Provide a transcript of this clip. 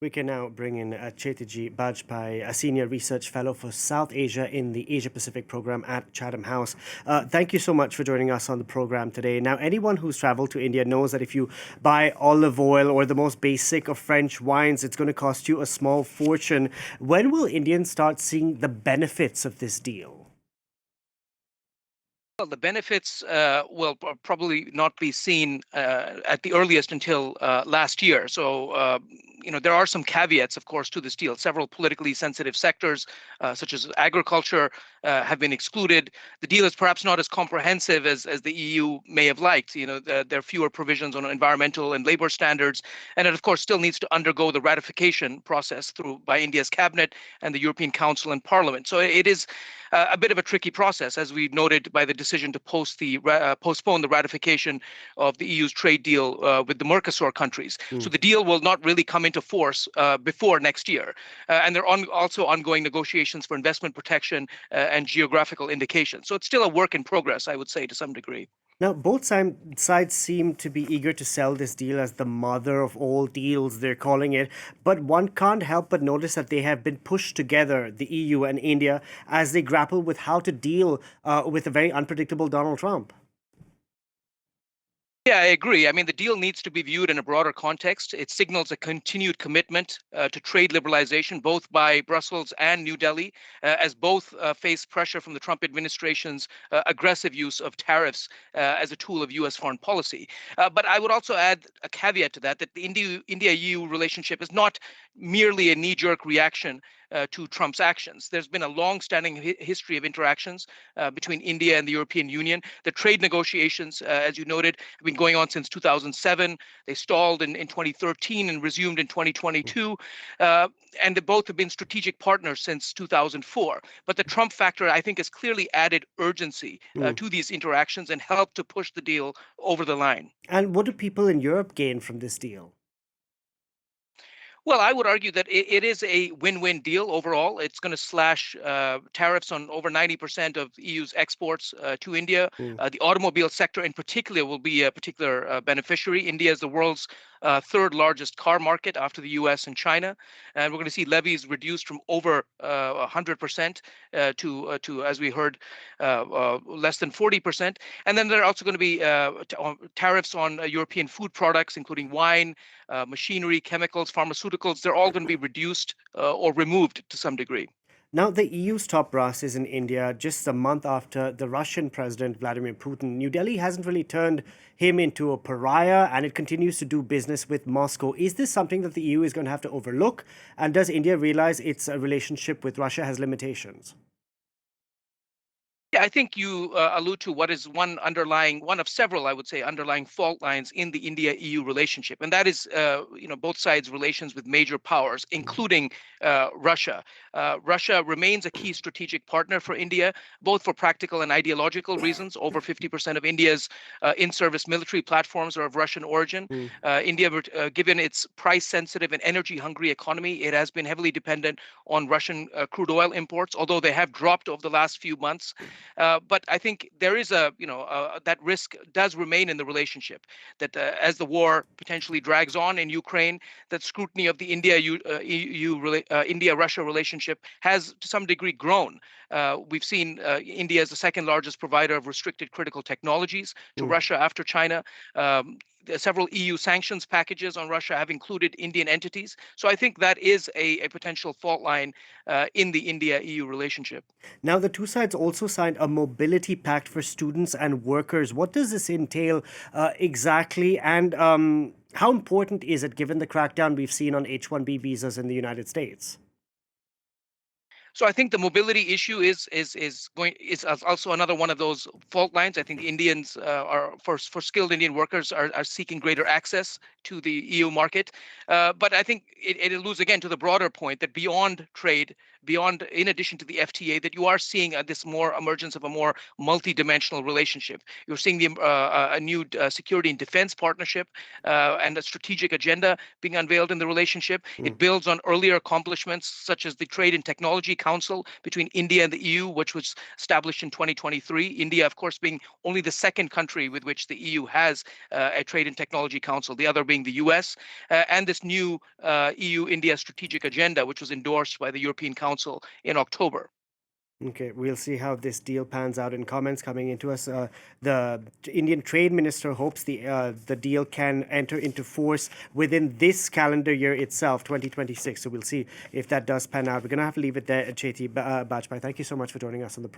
We can now bring in Chietigj Bajpaee, a senior research fellow for South Asia in the Asia Pacific program at Chatham House. Thank you so much for joining us on the program today. Now, anyone who's traveled to India knows that if you buy olive oil or the most basic of French wines, it's going to cost you a small fortune. When will Indians start seeing the benefits of this deal? Well, the benefits will probably not be seen at the earliest until last year. So, there are some caveats, of course, to this deal. Several politically sensitive sectors, such as agriculture, have been excluded. The deal is perhaps not as comprehensive as the EU may have liked. There are fewer provisions on environmental and labor standards, and it, of course, still needs to undergo the ratification process through by India's cabinet and the European Council and Parliament. So it is a bit of a tricky process, as we noted by the decision to postpone the ratification of the EU's trade deal with the Mercosur countries. So the deal will not really come into force before next year. And there are also ongoing negotiations for investment protection and geographical indication. So it's still a work in progress, I would say, to some degree. Now, sides seem to be eager to sell this deal as the mother of all deals, they're calling it. But one can't help but notice that they have been pushed together, the EU and India, as they grapple with how to deal with a very unpredictable Donald Trump. Yeah, I agree. I mean, the deal needs to be viewed in a broader context. It signals a continued commitment to trade liberalization, both by Brussels and New Delhi, as both face pressure from the Trump administration's aggressive use of tariffs as a tool of U.S. foreign policy. But I would also add a caveat to that the India-EU relationship is not merely a knee-jerk reaction to Trump's actions. There's been a long-standing history of interactions between India and the European Union. The trade negotiations, as you noted, have been going on since 2007. They stalled in 2013 and resumed in 2022. And they both have been strategic partners since 2004. But the Trump factor, I think, has clearly added urgency to these interactions and helped to push the deal over the line. And what do people in Europe gain from this deal? Well, I would argue that it is a win-win deal overall. It's going to slash tariffs on over 90% of EU's exports to India. Mm. The automobile sector, in particular, will be a particular beneficiary. India is the world's third largest car market after the U.S. and China, and we're going to see levies reduced from over 100% to, as we heard, less than 40%. And then there are also going to be tariffs on European food products, including wine, machinery, chemicals, pharmaceuticals. They're all going to be reduced or removed to some degree. Now, the EU's top brass is in India just a month after the Russian President Vladimir Putin. New Delhi hasn't really turned him into a pariah and it continues to do business with Moscow. Is this something that the EU is going to have to overlook? And does India realize its relationship with Russia has limitations? Yeah, I think you allude to what is one of several, I would say, underlying fault lines in the India-EU relationship, and that is, both sides' relations with major powers, including Russia. Russia remains a key strategic partner for India, both for practical and ideological reasons. Over 50% of India's in-service military platforms are of Russian origin. Mm. India, given its price-sensitive and energy-hungry economy, it has been heavily dependent on Russian crude oil imports, although they have dropped over the last few months. But I think there is that risk does remain in the relationship. That as the war potentially drags on in Ukraine, that scrutiny of the India-Russia relationship has to some degree grown. We've seen India as the second largest provider of restricted critical technologies to Mm. Russia after China. Several EU sanctions packages on Russia have included Indian entities. So I think that is a potential fault line in the India-EU relationship. Now, the two sides also signed a mobility pact for students and workers. What does this entail exactly? And how important is it given the crackdown we've seen on H-1B visas in the United States? So I think the mobility issue is also another one of those fault lines. I think Indians are for skilled Indian workers are seeking greater access to the EU market. But I think it alludes again to the broader point that beyond trade, beyond in addition to the FTA, that you are seeing this more emergence of a more multidimensional relationship. You're seeing a new security and defense partnership and a strategic agenda being unveiled in the relationship. Mm. It builds on earlier accomplishments such as the Trade and Technology Council between India and the EU, which was established in 2023. India, of course, being only the second country with which the EU has a Trade and Technology Council, the other being the US, and this new EU-India strategic agenda, which was endorsed by the European Council in October. Okay, we'll see how this deal pans out. In comments coming into us, the Indian Trade Minister hopes the deal can enter into force within this calendar year itself, 2026. So we'll see if that does pan out. We're going to have to leave it there, Chietigj Bajpaee. Thank you so much for joining us on the program.